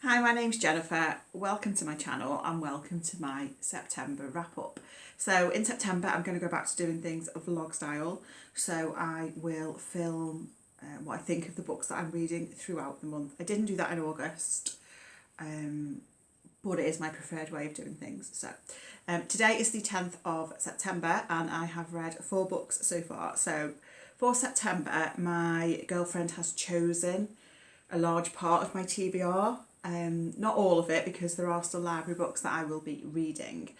Hi, my name's Jennifer. Welcome to my channel and welcome to my September wrap up. So in September I'm going to go back to doing things vlog style. So I will film what I think of the books that I'm reading throughout the month. I didn't do that in August, but it is my preferred way of doing things. So today is the 10th of September and I have read 4 books so far. So for September my girlfriend has chosen a large part of my TBR. Not all of it because there are still library books that I will be reading.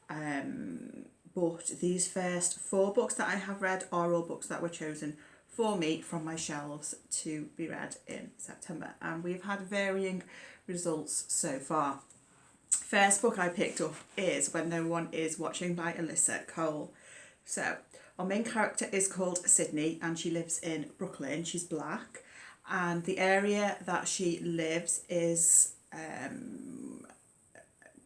But these first 4 books that I have read are all books that were chosen for me from my shelves to be read in September. And we've had varying results so far. First book I picked up is When No One Is Watching by Alyssa Cole. So our main character is called Sydney and she lives in Brooklyn. She's black. And the area that she lives is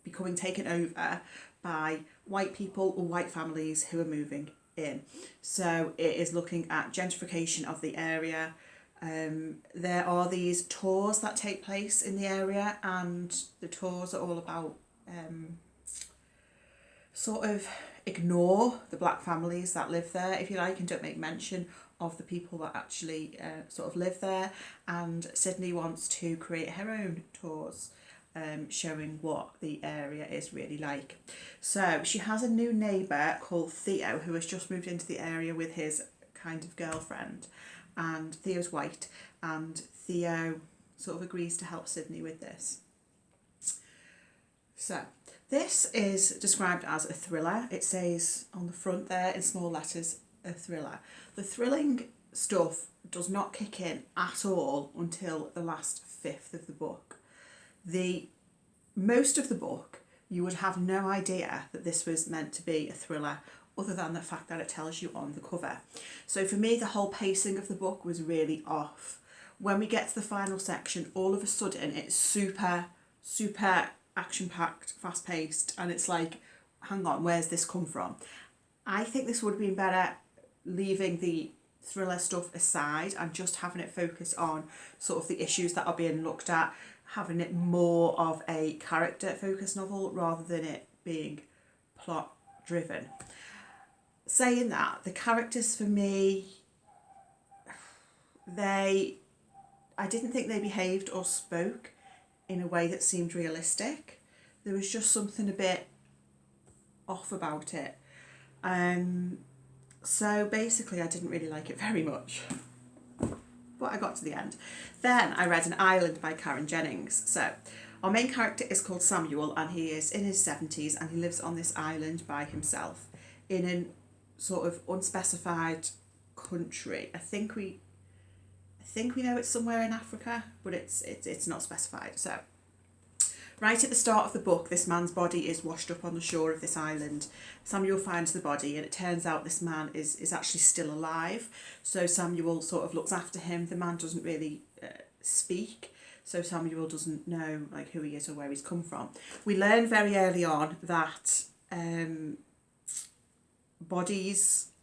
becoming taken over by white people or white families who are moving in. So it is looking at gentrification of the area. There are these tours that take place in the area and the tours are all about sort of ignore the black families that live there, if you like, and don't make mention of the people that actually sort of live there. And Sydney wants to create her own tours showing what the area is really like. So she has a new neighbour called Theo who has just moved into the area with his kind of girlfriend, and Theo's white, and Theo sort of agrees to help Sydney with this. So this is described as a thriller. It says on the front there in small letters, a thriller. The thrilling stuff does not kick in at all until the last fifth of the book. Most of the book you would have no idea that this was meant to be a thriller other than the fact that it tells you on the cover. So for me the whole pacing of the book was really off. When we get to the final section, all of a sudden it's super action-packed, fast-paced, and it's like, hang on, where's this come from? I think this would have been better leaving the thriller stuff aside and just having it focus on sort of the issues that are being looked at, having it more of a character-focused novel rather than it being plot-driven. Saying that, the characters for me, I didn't think they behaved or spoke in a way that seemed realistic. There was just something a bit off about it. So basically I didn't really like it very much, but I got to the end. Then I read An Island by Jennings. So our main character is called Samuel and he is in his 70s and he lives on this island by himself in a sort of unspecified country. I think we know it's somewhere in Africa, but it's not specified. So right at the start of the book, this man's body is washed up on the shore of this island. Samuel finds the body and it turns out this man is actually still alive. So Samuel sort of looks after him. The man doesn't really speak, so Samuel doesn't know like who he is or where he's come from. We learn very early on that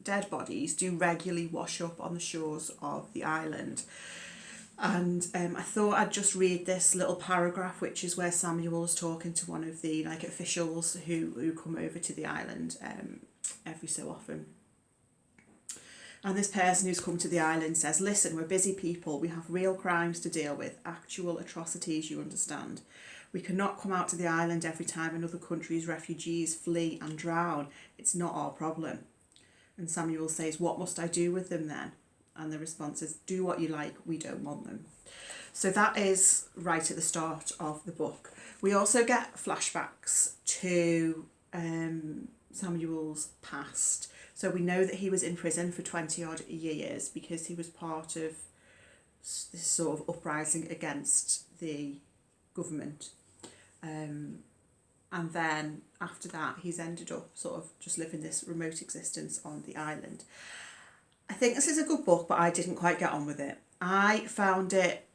dead bodies do regularly wash up on the shores of the island. And I thought I'd just read this little paragraph, which is where Samuel is talking to one of the officials who come over to the island every so often. And this person who's come to the island says, "Listen, we're busy people. We have real crimes to deal with, actual atrocities, you understand. We cannot come out to the island every time another country's refugees flee and drown. It's not our problem." And Samuel says, "What must I do with them then?" And the response is, "Do what you like, we don't want them." So that is right at the start of the book. We also get flashbacks to Samuel's past. So we know that he was in prison for 20 odd years because he was part of this sort of uprising against the government. And then after that he's ended up sort of just living this remote existence on the island. I think this is a good book, but I didn't quite get on with it. I found it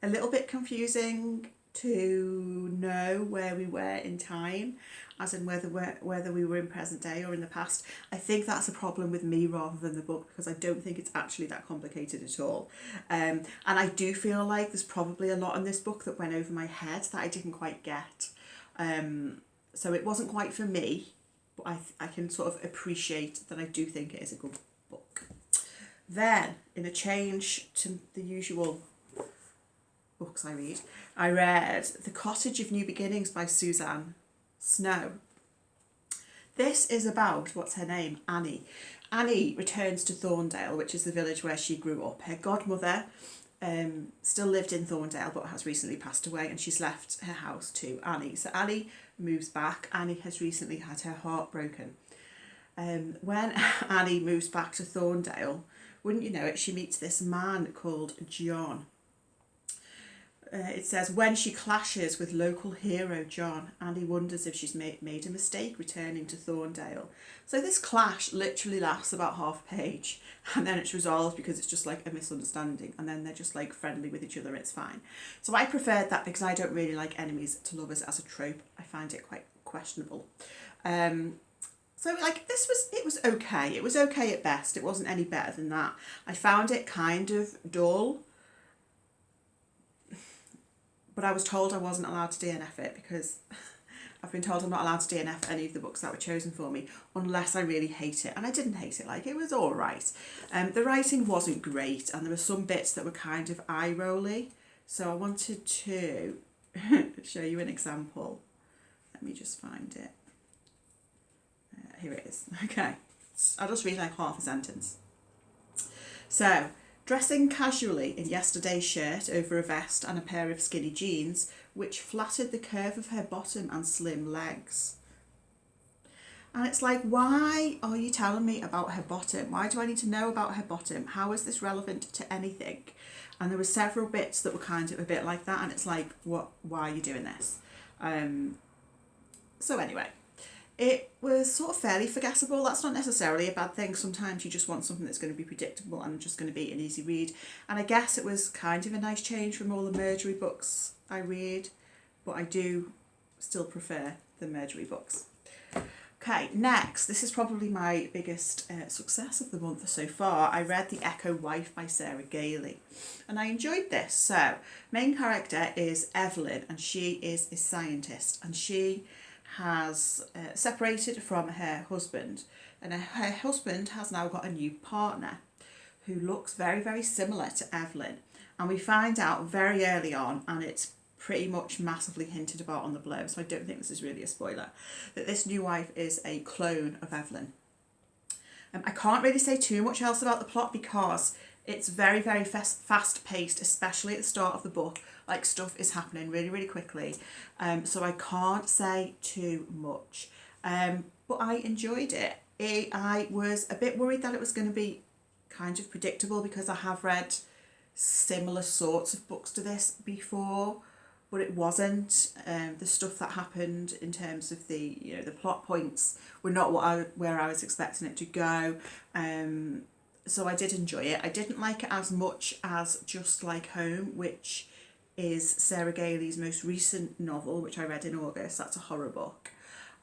a little bit confusing to know where we were in time, as in whether we were in present day or in the past. I think that's a problem with me rather than the book, because I don't think it's actually that complicated at all. And I do feel like there's probably a lot in this book that went over my head that I didn't quite get. So it wasn't quite for me, but I can sort of appreciate that I do think it is a good book. Then, in a change to the usual books I read The Cottage of New Beginnings by Suzanne Snow. This is about, what's her name? Annie. Annie returns to Thorndale, which is the village where she grew up. Her godmother still lived in Thorndale but has recently passed away, and she's left her house to Annie. So Annie moves back. Annie has recently had her heart broken. When Annie moves back to Thorndale, wouldn't you know it, she meets this man called John. It says, when she clashes with local hero John, Annie wonders if she's made a mistake returning to Thorndale. So this clash literally lasts about half a page, and then it's resolved because it's just like a misunderstanding, and then they're just like friendly with each other, it's fine. So I preferred that because I don't really like enemies to lovers as a trope. I find it quite questionable. So like it was okay. It was okay at best. It wasn't any better than that. I found it kind of dull. But I was told I wasn't allowed to DNF it, because I've been told I'm not allowed to DNF any of the books that were chosen for me unless I really hate it. And I didn't hate it, like it was all right. The writing wasn't great, and there were some bits that were kind of eye-rolly. So I wanted to show you an example. Let me just find it. Here it is. Okay, I'll just read like half a sentence. So, dressing casually in yesterday's shirt over a vest and a pair of skinny jeans, which flattered the curve of her bottom and slim legs. And it's like, why are you telling me about her bottom? Why do I need to know about her bottom? How is this relevant to anything? And there were several bits that were kind of a bit like that, and it's like, why are you doing this? So anyway, it was sort of fairly forgettable. That's not necessarily a bad thing. Sometimes you just want something that's going to be predictable and just going to be an easy read. And I guess it was kind of a nice change from all the murdery books I read, but I do still prefer the murdery books. Okay, next, this is probably my biggest success of the month so far. I read The Echo Wife by Sarah Gailey, and I enjoyed this. So, main character is Evelyn, and she is a scientist, and she has separated from her husband, and her husband has now got a new partner who looks very, very similar to Evelyn, and we find out very early on, and it's pretty much massively hinted about on the blurb, so I don't think this is really a spoiler, that this new wife is a clone of Evelyn. I can't really say too much else about the plot because it's very, very fast paced, especially at the start of the book. Like, stuff is happening really, really quickly. So I can't say too much. But I enjoyed it. I was a bit worried that it was going to be kind of predictable because I have read similar sorts of books to this before, but it wasn't. The stuff that happened in terms of the plot points were not where I was expecting it to go. So I did enjoy it. I didn't like it as much as Just Like Home, which is Sarah Gailey's most recent novel, which I read in August. That's a horror book.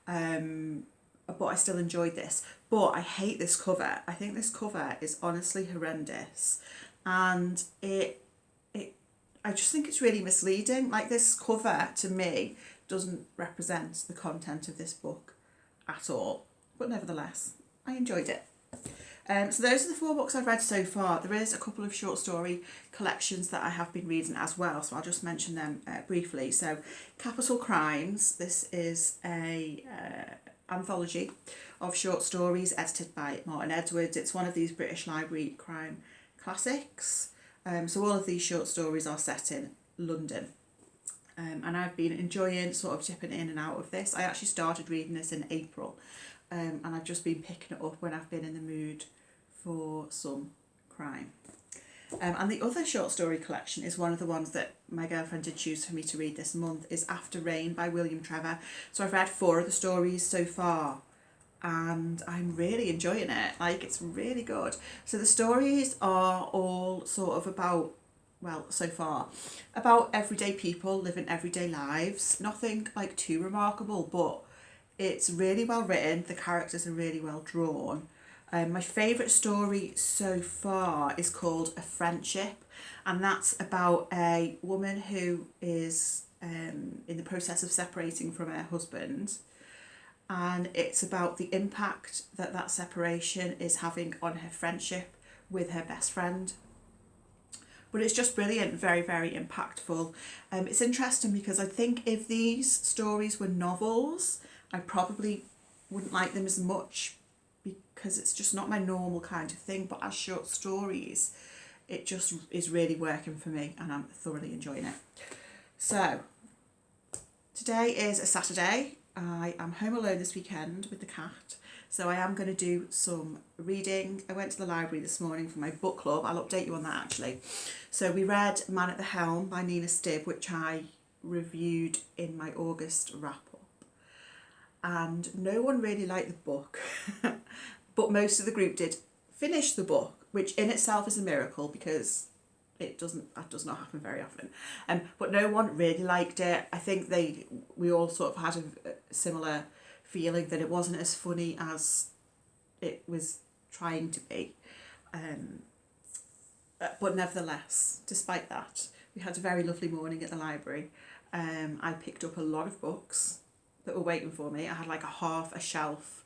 But I still enjoyed this. But I hate this cover. I think this cover is honestly horrendous. And I just think it's really misleading. Like, this cover, to me, doesn't represent the content of this book at all. But nevertheless, I enjoyed it. So those are the 4 books I've read so far. There is a couple of short story collections that I have been reading as well, so I'll just mention them briefly. So Capital Crimes, this is a anthology of short stories edited by Martin Edwards. It's one of these British Library crime classics. So all of these short stories are set in London. And I've been enjoying sort of dipping in and out of this. I actually started reading this in April, and I've just been picking it up when I've been in the mood for some crime. And the other short story collection is one of the ones that my girlfriend did choose for me to read this month, is After Rain by William Trevor. So I've read 4 of the stories so far, and I'm really enjoying it. Like, it's really good. So the stories are all sort of about well, so far, about everyday people living everyday lives. Nothing like too remarkable, but it's really well written. The characters are really well drawn. My favourite story so far is called A Friendship, and that's about a woman who is in the process of separating from her husband, and it's about the impact that that separation is having on her friendship with her best friend. But it's just brilliant, very, very impactful. It's interesting because I think if these stories were novels, I probably wouldn't like them as much because it's just not my normal kind of thing. But as short stories, it just is really working for me and I'm thoroughly enjoying it. So, today is a Saturday. I am home alone this weekend with the cat. So I am going to do some reading. I went to the library this morning for my book club. I'll update you on that actually. So we read Man at the Helm by Nina Stibb, which I reviewed in my August wrap-up. And no one really liked the book, but most of the group did finish the book, which in itself is a miracle because that does not happen very often. But no one really liked it. I think we all sort of had a similar feeling that it wasn't as funny as it was trying to be. But nevertheless, despite that, we had a very lovely morning at the library. I picked up a lot of books that were waiting for me. I had like a shelf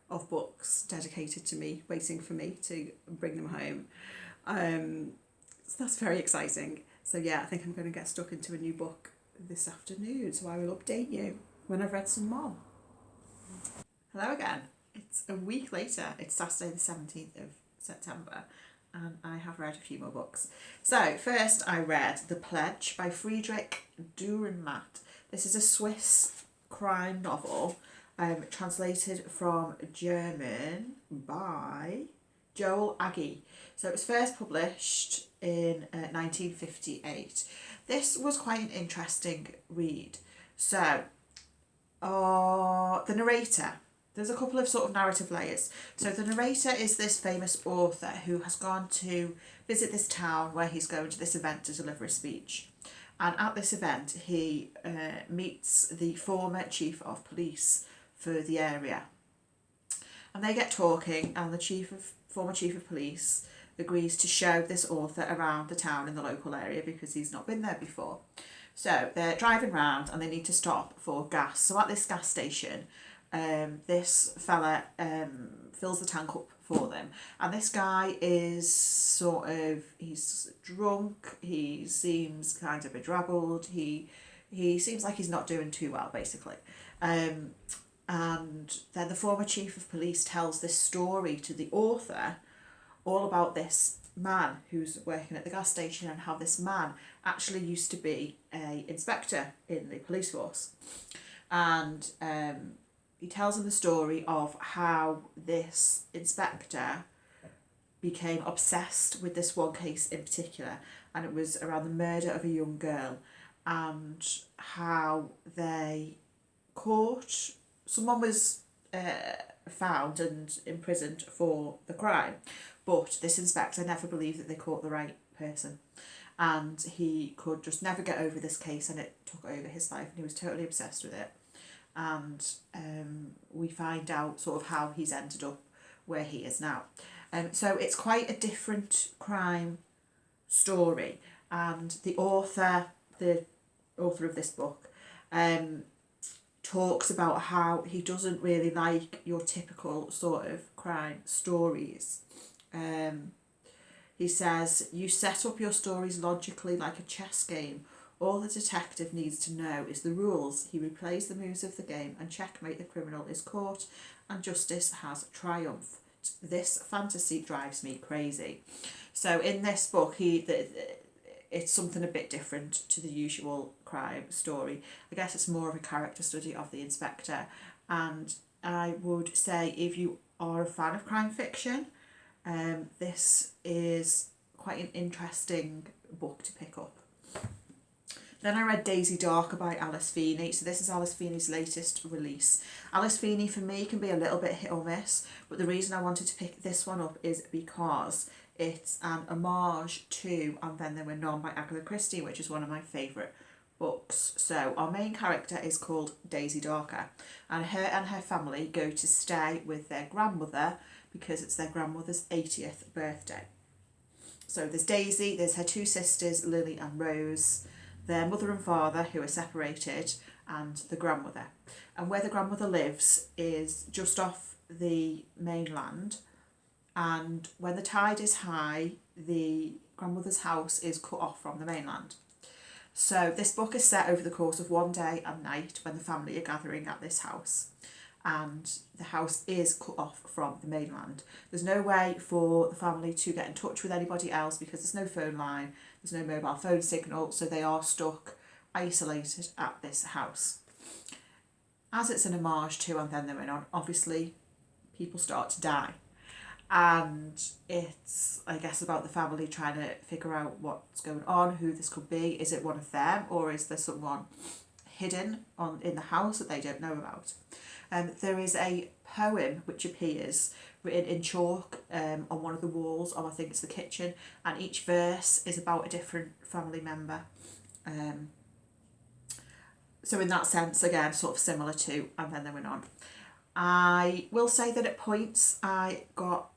of books dedicated to me, waiting for me to bring them home. So that's very exciting. So yeah, I think I'm going to get stuck into a new book this afternoon, so I will update you when I've read some more. Hello again. It's a week later. It's Saturday the 17th of September and I have read a few more books. So first I read The Pledge by Friedrich Durrenmatt. This is a Swiss crime novel translated from German by Joel Agee. So it was first published in 1958. This was quite an interesting read. So the narrator, there's a couple of sort of narrative layers. So the narrator is this famous author who has gone to visit this town where he's going to this event to deliver a speech. And at this event, he meets the former chief of police for the area. And they get talking, and the former chief of police agrees to show this author around the town in the local area because he's not been there before. So they're driving around and they need to stop for gas. So at this gas station, this fella fills the tank up for them. And this guy is he's drunk, he seems kind of bedraggled, he seems like he's not doing too well, basically. And then the former chief of police tells this story to the author all about this man who's working at the gas station and how this man actually used to be an inspector in the police force. And he tells him the story of how this inspector became obsessed with this one case in particular, and it was around the murder of a young girl, and how they caught someone was found and imprisoned for the crime, but this inspector never believed that they caught the right person, and he could just never get over this case, and it took over his life and he was totally obsessed with it. And we find out sort of how he's ended up where he is now. So it's quite a different crime story, and the author of this book talks about how he doesn't really like your typical sort of crime stories. He says, you set up your stories logically like a chess game. All the detective needs to know is the rules. He replays the moves of the game and checkmate, the criminal is caught and justice has triumphed. This fantasy drives me crazy. So in this book, it's something a bit different to the usual crime story. I guess it's more of a character study of the inspector. And I would say if you are a fan of crime fiction, this is quite an interesting book to pick up. Then I read Daisy Darker by Alice Feeney. So this is Alice Feeney's latest release. Alice Feeney for me can be a little bit hit or miss, but the reason I wanted to pick this one up is because It's an homage to And Then There Were None by Agatha Christie, which is one of my favourite books. So our main character is called Daisy Darker, and her family go to stay with their grandmother because it's their grandmother's 80th birthday. So there's Daisy, there's her two sisters, Lily and Rose, their mother and father who are separated, and the grandmother. And where the grandmother lives is just off the mainland, and when the tide is high, the grandmother's house is cut off from the mainland. So this book is set over the course of one day and night when the family are gathering at this house, and the house is cut off from the mainland. There's no way for the family to get in touch with anybody else because there's no phone line, there's no mobile phone signal, so they are stuck, isolated at this house. As it's an homage to And Then There Were None, obviously people start to die. And it's, I guess, about the family trying to figure out what's going on, who this could be. Is it one of them, or is there someone hidden in the house that they don't know about? There is a poem which appears written in chalk on one of the walls of, I think it's the kitchen, and each verse is about a different family member. So in that sense, again, sort of similar to And Then There Were None. I will say that at points I got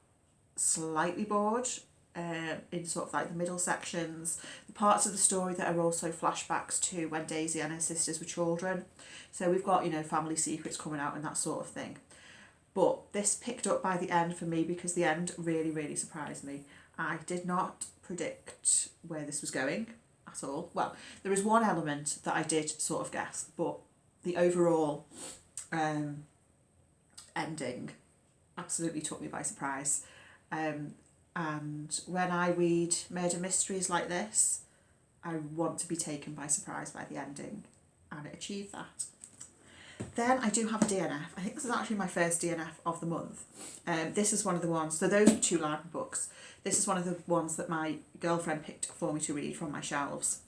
slightly bored in sort of like the middle sections, the parts of the story that are also flashbacks to when Daisy and her sisters were children. So we've got, family secrets coming out and that sort of thing. But this picked up by the end for me because the end really, really surprised me. I did not predict where this was going at all. Well, there is one element that I did sort of guess, but the overall ending absolutely took me by surprise. And when I read murder mysteries like this, I want to be taken by surprise by the ending, and it achieved that. Then I do have a DNF. I think this is actually my first DNF of the month. This is one of the ones, so those are 2 library books. This is one of the ones that my girlfriend picked for me to read from my shelves.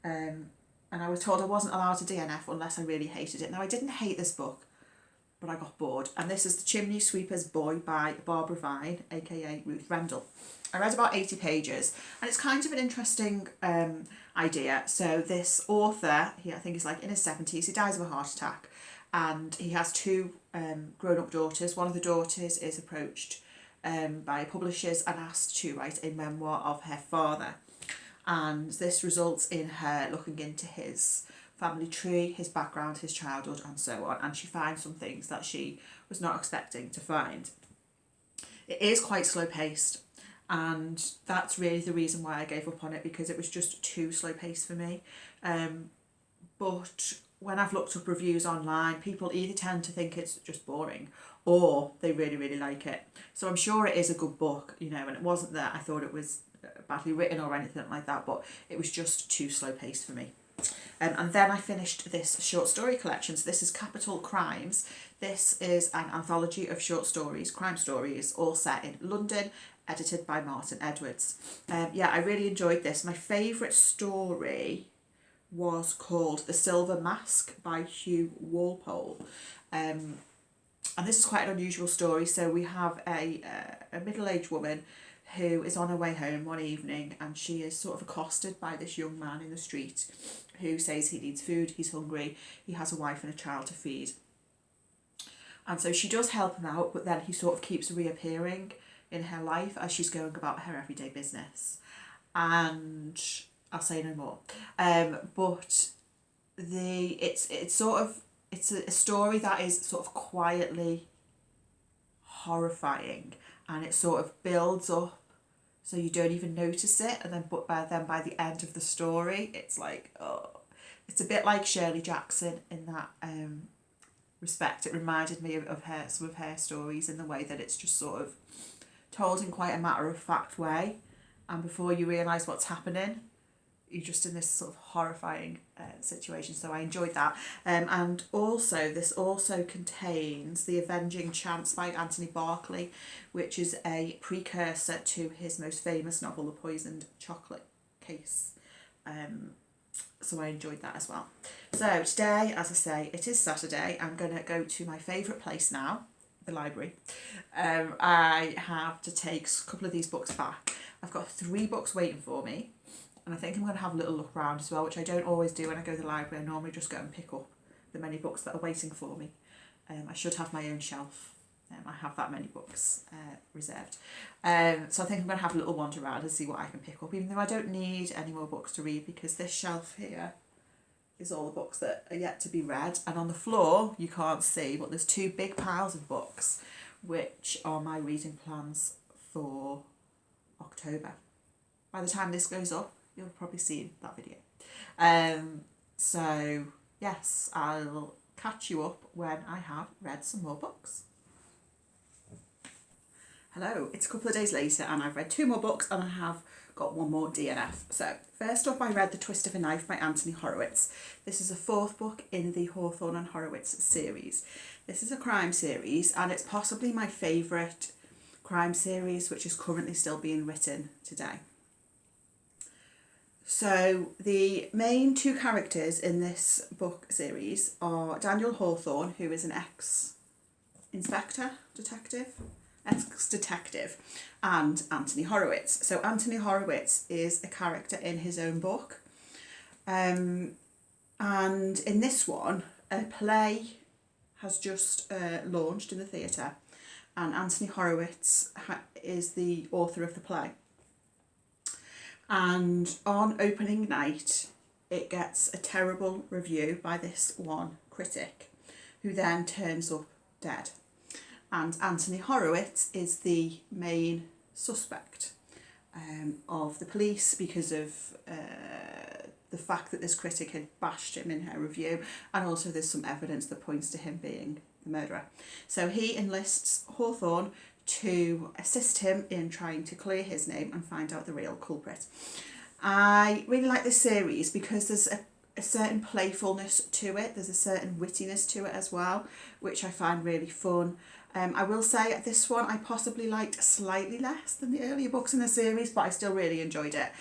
And I was told I wasn't allowed to DNF unless I really hated it. Now, I didn't hate this book, but I got bored. And this is The Chimney Sweeper's Boy by Barbara Vine, aka Ruth Rendell. I read about 80 pages, and it's kind of an interesting idea. So this author, I think he's like in his 70s, he dies of a heart attack, and he has 2 grown-up daughters. One of the daughters is approached by publishers and asked to write a memoir of her father. And this results in her looking into his family tree, his background, his childhood, and so on. And she finds some things that she was not expecting to find. It is quite slow-paced, and that's really the reason why I gave up on it, because it was just too slow-paced for me. But when I've looked up reviews online, people either tend to think it's just boring or they really, really like it. So I'm sure it is a good book, and it wasn't that I thought it was badly written or anything like that, but it was just too slow-paced for me. And then I finished this short story collection. So this is Capital Crimes. This is an anthology of short stories, crime stories, all set in London, edited by Martin Edwards. I really enjoyed this. My favourite story was called The Silver Mask by Hugh Walpole. And this is quite an unusual story. So we have a middle-aged woman who is on her way home one evening, and she is sort of accosted by this young man in the street who says he needs food, he's hungry, he has a wife and a child to feed. And so she does help him out, but then he sort of keeps reappearing in her life as she's going about her everyday business. And I'll say no more. But it's a story that is sort of quietly horrifying, and it sort of builds up so you don't even notice it, and then by the end of the story it's like, oh, it's a bit like Shirley Jackson in that respect. It reminded me of some of her stories in the way that it's just sort of told in quite a matter-of-fact way, and before you realise what's happening, you're just in this sort of horrifying situation. So I enjoyed that. And also, this also contains The Avenging Chance by Anthony Berkeley, which is a precursor to his most famous novel, The Poisoned Chocolate Case. So I enjoyed that as well. So today, as I say, it is Saturday. I'm going to go to my favourite place now, the library. I have to take a couple of these books back. I've got 3 books waiting for me, and I think I'm going to have a little look around as well, which I don't always do when I go to the library. I normally just go and pick up the many books that are waiting for me. I should have my own shelf. I have that many books reserved. So I think I'm going to have a little wander around and see what I can pick up, even though I don't need any more books to read, because this shelf here is all the books that are yet to be read. And on the floor, you can't see, but there's 2 big piles of books, which are my reading plans for October. By the time this goes up, you'll probably see that video. So yes, I'll catch you up when I have read some more books. Hello, it's a couple of days later and I've read 2 more books and I have got 1 more DNF. So first up, I read The Twist of a Knife by Anthony Horowitz. This is the 4th book in the Hawthorne and Horowitz series. This is a crime series and it's possibly my favourite crime series, which is currently still being written today. So the main 2 characters in this book series are Daniel Hawthorne, who is an ex-detective, and Anthony Horowitz. So Anthony Horowitz is a character in his own book. And in this one, a play has just launched in the theatre, and Anthony Horowitz is the author of the play. And on opening night, it gets a terrible review by this one critic, who then turns up dead. And Anthony Horowitz is the main suspect of the police because of the fact that this critic had bashed him in her review, and also there's some evidence that points to him being the murderer. So he enlists Hawthorne to assist him in trying to clear his name and find out the real culprit. I really like this series because there's a certain playfulness to it, there's a certain wittiness to it as well, which I find really fun. I will say this one I possibly liked slightly less than the earlier books in the series, but I still really enjoyed it.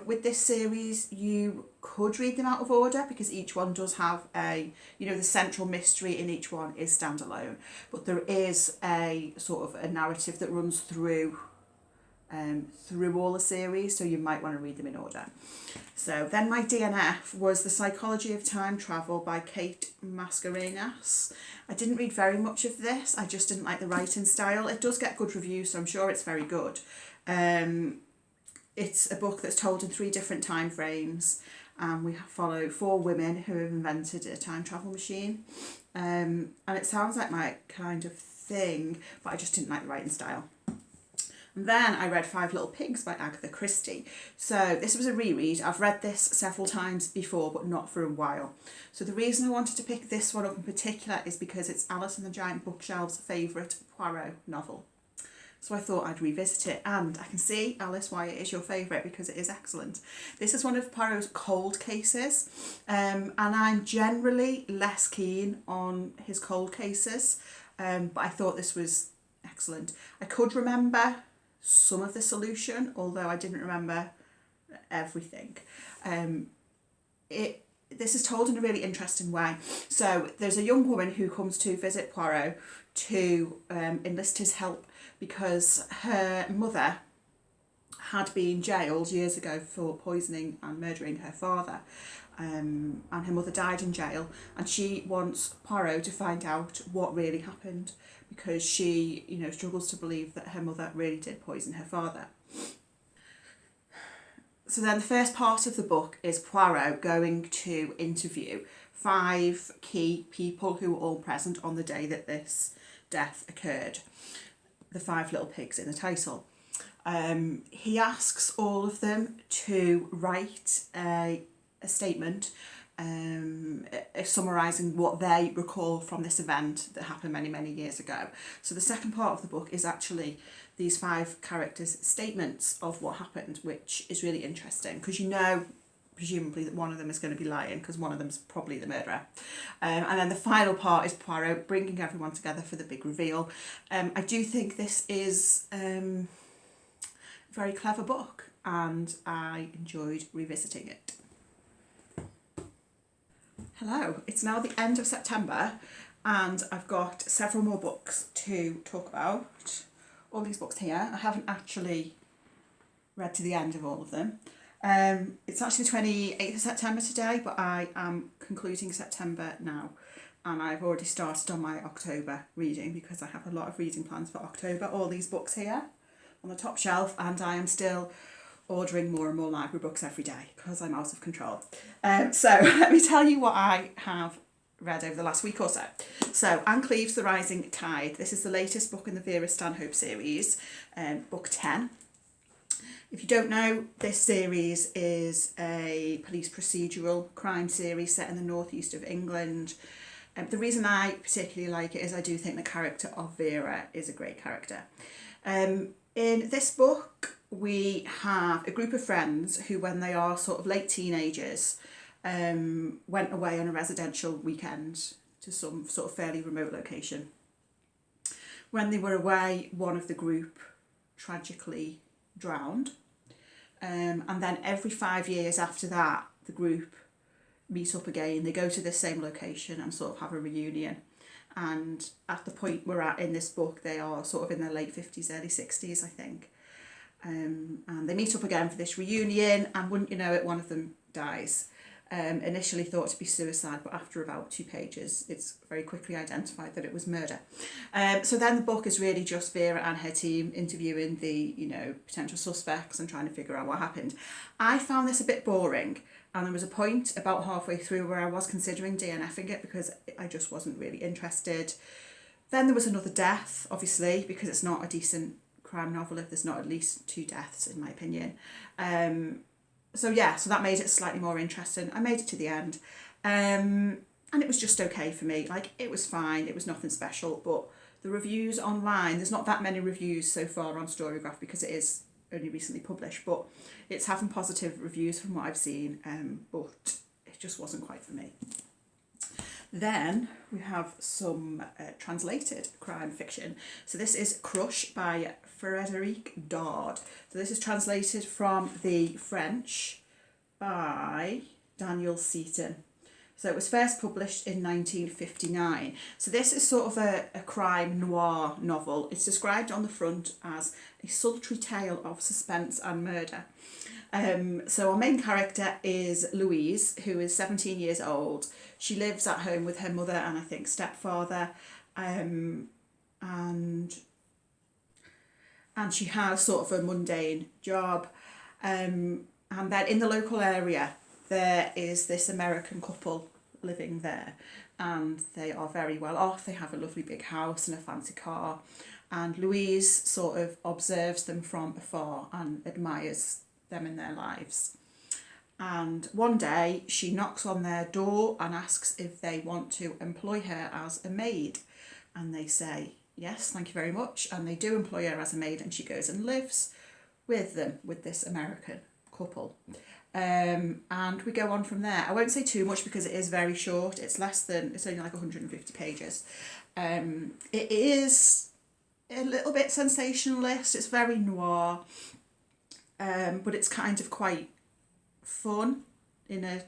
With this series, you could read them out of order because each one does have the central mystery in each one is standalone, but there is a sort of a narrative that runs through all the series, so you might want to read them in order. So then my DNF was The Psychology of Time Travel by Kate Mascarenhas. I didn't read very much of this, I just didn't like the writing style. It does get good reviews, so I'm sure it's very good. It's a book that's told in 3 different time frames, and we follow 4 women who have invented a time travel machine. And it sounds like my kind of thing, but I just didn't like the writing style. And then I read 5 Little Pigs by Agatha Christie. So this was a reread. I've read this several times before, but not for a while. So the reason I wanted to pick this one up in particular is because it's Alice and the Giant Bookshelf's favourite Poirot novel. So I thought I'd revisit it, and I can see, Alice, why it is your favourite, because it is excellent. This is one of Poirot's cold cases, and I'm generally less keen on his cold cases, but I thought this was excellent. I could remember some of the solution, although I didn't remember everything. This is told in a really interesting way. So there's a young woman who comes to visit Poirot to enlist his help because her mother had been jailed years ago for poisoning and murdering her father. And her mother died in jail, and she wants Poirot to find out what really happened, because she, struggles to believe that her mother really did poison her father. So then the first part of the book is Poirot going to interview 5 key people who were all present on the day that this death occurred. The 5 Little Pigs in the title. He asks all of them to write a statement summarising what they recall from this event that happened many, many years ago. So the second part of the book is actually these 5 characters' statements of what happened, which is really interesting because presumably that one of them is going to be lying because one of them's probably the murderer. And then the final part is Poirot bringing everyone together for the big reveal. I do think this is a very clever book, and I enjoyed revisiting it. Hello, it's now the end of September and I've got several more books to talk about. All these books here, I haven't actually read to the end of all of them. It's actually the 28th of September today, but I am concluding September now. And I've already started on my October reading because I have a lot of reading plans for October. All these books here on the top shelf, and I am still ordering more and more library books every day because I'm out of control. So let me tell you what I have read over the last week or so. So Anne Cleeves, The Rising Tide. This is the latest book in the Vera Stanhope series, book 10. If you don't know, this series is a police procedural crime series set in the northeast of England. The reason I particularly like it is I do think the character of Vera is a great character. In this book, we have a group of friends who, when they are sort of late teenagers, went away on a residential weekend to some sort of fairly remote location. When they were away, one of the group tragically drowned. And then every 5 years after that, the group meet up again. They go to the same location and sort of have a reunion. And at the point we're at in this book, they are sort of in their late 50s, early 60s, I think. And they meet up again for this reunion, and wouldn't you know it, one of them dies. Initially thought to be suicide, but after about 2 pages, it's very quickly identified that it was murder. So then the book is really just Vera and her team interviewing the, potential suspects and trying to figure out what happened. I found this a bit boring, and there was a point about halfway through where I was considering DNFing it because I just wasn't really interested. Then there was another death, obviously, because it's not a decent crime novel if there's not at least 2 deaths, in my opinion. So that made it slightly more interesting. I made it to the end, and it was just okay for me. Like, it was fine, it was nothing special, but the reviews online, there's not that many reviews so far on Storygraph because it is only recently published, but it's having positive reviews from what I've seen, but it just wasn't quite for me. Then we have some translated crime fiction. So this is Crush by Frederic Dard. So this is translated from the French by Daniel Seaton. So it was first published in 1959. So this is sort of a crime noir novel. It's described on the front as a sultry tale of suspense and murder. So our main character is Louise, who is 17 years old. She lives at home with her mother and I think stepfather, and she has sort of a mundane job. And then in the local area, there is this American couple living there, and they are very well off. They have a lovely big house and a fancy car, and Louise sort of observes them from afar and admires them in their lives. And one day she knocks on their door and asks if they want to employ her as a maid, and they say yes, thank you very much, and they do employ her as a maid, and she goes and lives with them, with this American couple. And we go on from there. I won't say too much because it is very short. It's only like 150 pages. It is a little bit sensationalist. It's very noir, but it's kind of quite fun in a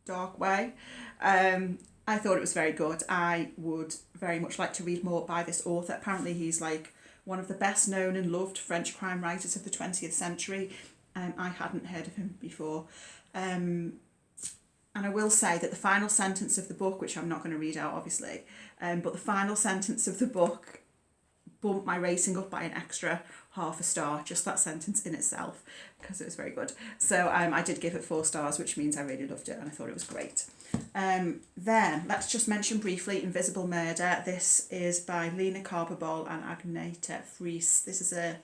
dark way. I thought it was very good. I would very much like to read more by this author. Apparently he's like one of the best known and loved French crime writers of the 20th century. I hadn't heard of him before. And I will say that the final sentence of the book, which I'm not going to read out obviously, but the final sentence of the book bumped my rating up by an extra half a star, just that sentence in itself, because it was very good. So I did give it 4 stars, which means I really loved it and I thought it was great. Then let's just mention briefly Invisible Murder. This is by Lene, Kaaberbol and Agnete Friis. This is a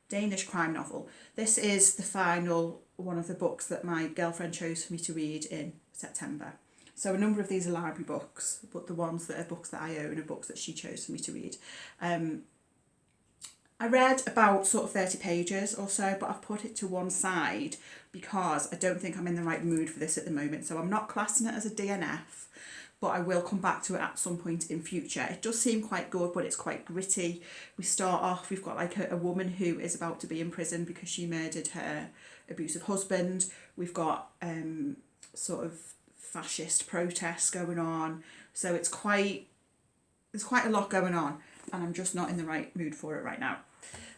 Danish crime novel. This is the final one of the books that my girlfriend chose for me to read in September. So a number of these are library books, but the ones that are books that I own are books that she chose for me to read. I read about sort of 30 pages or so, but I've put it to one side because I don't think I'm in the right mood for this at the moment. So I'm not classing it as a DNF, but I will come back to it at some point in future. It does seem quite good, but it's quite gritty. We start off, we've got like a woman who is about to be in prison because she murdered her abusive husband. We've got sort of fascist protests going on. So there's quite a lot going on. and I'm just not in the right mood for it right now.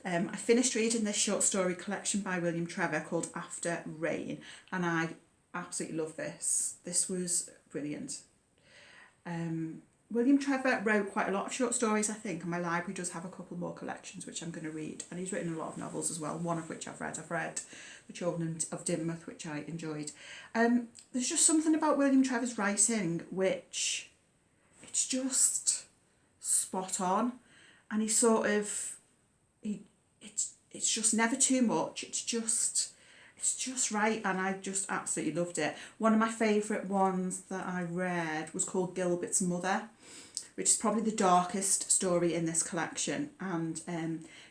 I finished reading this short story collection by William Trevor called After Rain, and I absolutely love this. This was brilliant. William Trevor wrote quite a lot of short stories, I think, and my library does have a couple more collections which I'm going to read, and he's written a lot of novels as well, one of which I've read. I've read The Children of Durrenmatt, which I enjoyed. There's just something about William Trevor's writing which, it's just spot on, and he sort of, it's just never too much, it's just right, and I just absolutely loved it. One of my favourite ones that I read was called Gilbert's Mother, which is probably the darkest story in this collection, and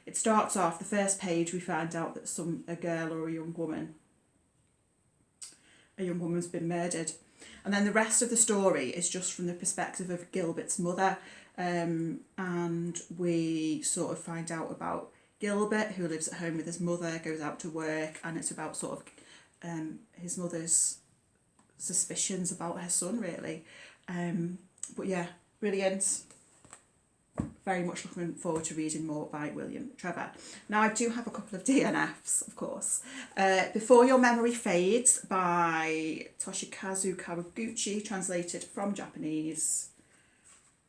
it starts off, the first page we find out that a girl or a young woman's been murdered, and then the rest of the story is just from the perspective of Gilbert's mother, and we sort of find out about Gilbert, who lives at home with his mother, goes out to work, and it's about sort of his mother's suspicions about her son, really. But yeah, brilliant. Very much looking forward to reading more by William Trevor. Now, I do have a couple of DNFs, of course. Before Your Memory Fades by Toshikazu Kawaguchi, translated from Japanese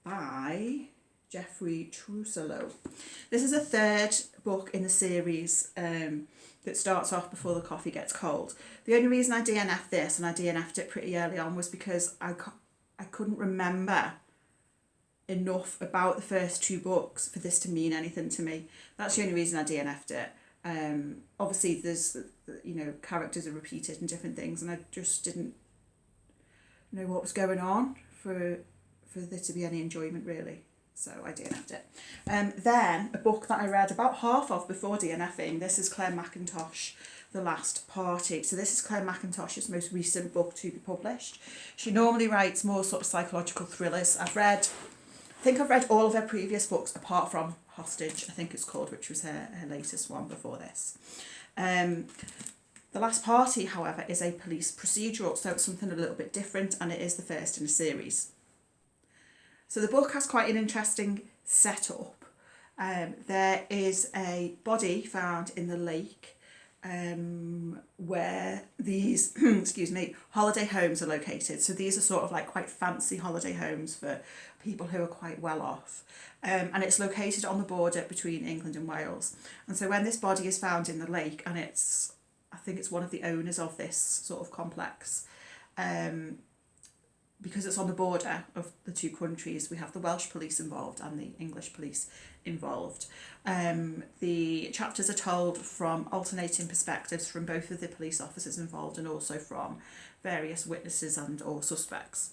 by Jeffrey Trusalo. This is a third book in the series that starts off Before the Coffee Gets Cold. The only reason I DNF'd this, and I DNF'd it pretty early on, was because I couldn't remember enough about the first two books for this to mean anything to me. That's the only reason I DNF'd it. Obviously there's, characters are repeated and different things, and I just didn't know what was going on for there to be any enjoyment, really. So I DNF'd it. Then a book that I read about half of before DNFing, this is Clare Mackintosh, The Last Party. So this is Clare Mackintosh's most recent book to be published. She normally writes more sort of psychological thrillers. I think I've read all of her previous books apart from Hostage, I think it's called, which was her latest one before this. The Last Party, however, is a police procedural, so it's something a little bit different, and it is the first in a series. So the book has quite an interesting setup. There is a body found in the lake where these holiday homes are located. So these are sort of like quite fancy holiday homes for people who are quite well off. And it's located on the border between England and Wales. And so when this body is found in the lake, and I think it's one of the owners of this sort of complex, because it's on the border of the two countries, we have the Welsh police involved and the English police involved. The chapters are told from alternating perspectives from both of the police officers involved, and also from various witnesses and or suspects.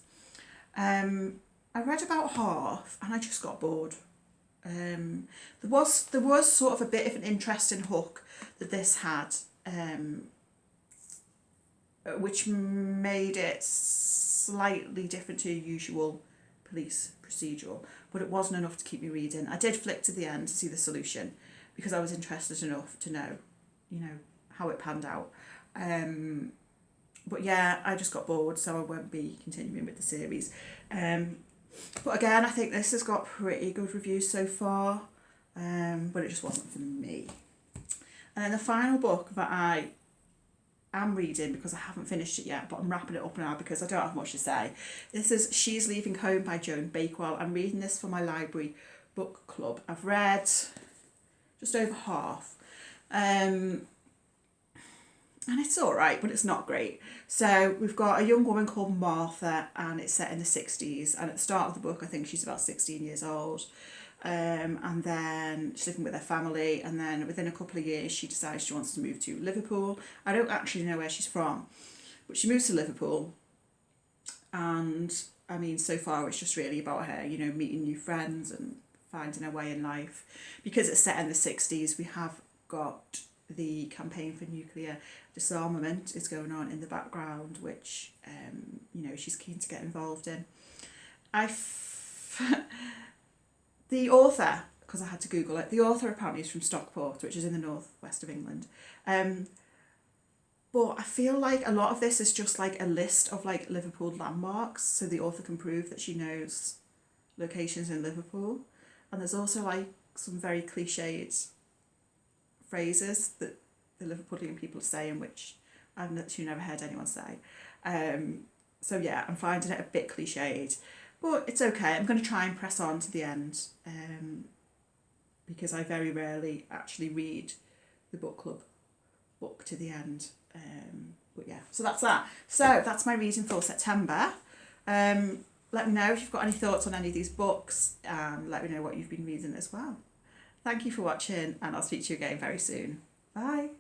I read about half and I just got bored. There was sort of a bit of an interesting hook that this had, which made it slightly different to a usual police procedural, but it wasn't enough to keep me reading. I did flick to the end to see the solution because I was interested enough to know, how it panned out. But yeah, I just got bored, so I won't be continuing with the series. But again, I think this has got pretty good reviews so far, but it just wasn't for me. And then the final book that I am reading, because I haven't finished it yet, but I'm wrapping it up now because I don't have much to say. This is She's Leaving Home by Joan Bakewell. I'm reading this for my library book club. I've read just over half. And it's all right, but it's not great. So we've got a young woman called Martha, and it's set in the 60s. And at the start of the book, I think she's about 16 years old. And then she's living with her family, and then within a couple of years she decides she wants to move to Liverpool. I don't actually know where she's from, but she moves to Liverpool, and I mean, so far it's just really about her, meeting new friends and finding her way in life. Because it's set in the 60s, we have got the campaign for nuclear disarmament is going on in the background, which she's keen to get involved in. The author, because I had to Google it, the author apparently is from Stockport, which is in the northwest of England. But I feel like a lot of this is just like a list of like Liverpool landmarks, so the author can prove that she knows locations in Liverpool. And there's also like some very cliched phrases that the Liverpudlian people are saying, which I've literally never heard anyone say. So yeah, I'm finding it a bit cliched, but it's okay. I'm going to try and press on to the end, because I very rarely actually read the book club book to the end. But yeah, so that's that. So that's my reading for September. Let me know if you've got any thoughts on any of these books, and let me know what you've been reading as well. Thank you for watching, and I'll speak to you again very soon. Bye.